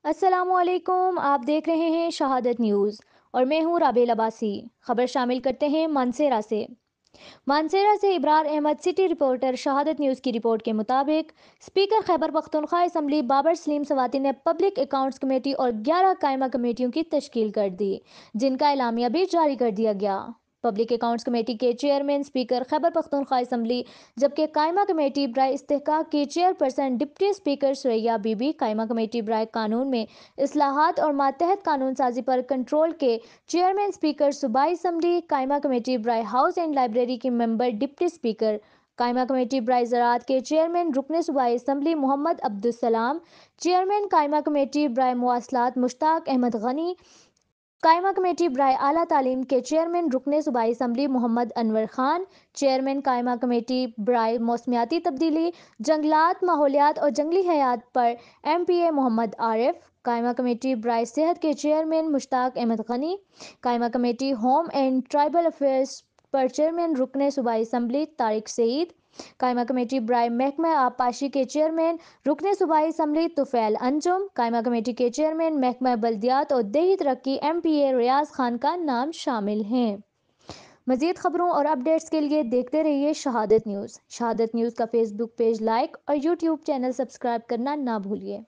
السلام علیکم، آپ دیکھ رہے ہیں شہادت نیوز اور میں ہوں رابع عباسی۔ خبر شامل کرتے ہیں مانسیرا سے۔ مانسیرا سے ابرار احمد، سٹی رپورٹر۔ شہادت نیوز کی رپورٹ کے مطابق اسپیکر خیبر پختونخوا اسمبلی بابر سلیم سواتی نے پبلک اکاؤنٹس کمیٹی اور 11 قائمہ کمیٹیوں کی تشکیل کر دی، جن کا اعلامیہ بھی جاری کر دیا گیا۔ پبلک اکاؤنٹس کمیٹی کے chairman speaker Khyber Pakhtunkhwa assembly, جبکہ قائمہ کمیٹی برائے استحقاق کی chairperson deputy speaker Suraya Bibi بی، قائمہ کمیٹی برائے قانون میں اصلاحات اور ماتحت قانون سازی پر کنٹرول کے چیئرمین اسپیکر صوبائی اسمبلی، قائمہ کمیٹی برائے ہاؤس اینڈ لائبریری کی ممبر ڈپٹی اسپیکر، قائمہ کمیٹی برائے زراعت کے چیئرمین رکن صوبائی اسمبلی محمد عبدالسلام، چیئرمین قائمہ کمیٹی برائے مواصلات مشتاق احمد غنی، قائمہ کمیٹی برائے اعلیٰ تعلیم کے چیئرمین رکن صوبائی اسمبلی محمد انور خان، چیئرمین قائمہ کمیٹی برائے موسمیاتی تبدیلی، جنگلات، ماحولیات اور جنگلی حیات پر ایم پی اے محمد عارف، قائمہ کمیٹی برائے صحت کے چیئرمین مشتاق احمد غنی، قائمہ committee home and tribal affairs per chairman رکن صوبائی اسمبلی طارق سعید، قائمہ کمیٹی برائے محکمہ آبپاشی کے چیئرمین رکن صوبائی اسمبلی طفیل انجم، قائمہ کمیٹی کے چیئرمین محکمہ بلدیات اور دیہی ترقی ایم پی اے ریاض خان کا نام شامل ہیں۔ مزید خبروں اور اپڈیٹس کے لیے دیکھتے رہیے شہادت نیوز۔ شہادت نیوز کا فیس بک پیج لائک اور یوٹیوب چینل سبسکرائب کرنا نہ بھولیے۔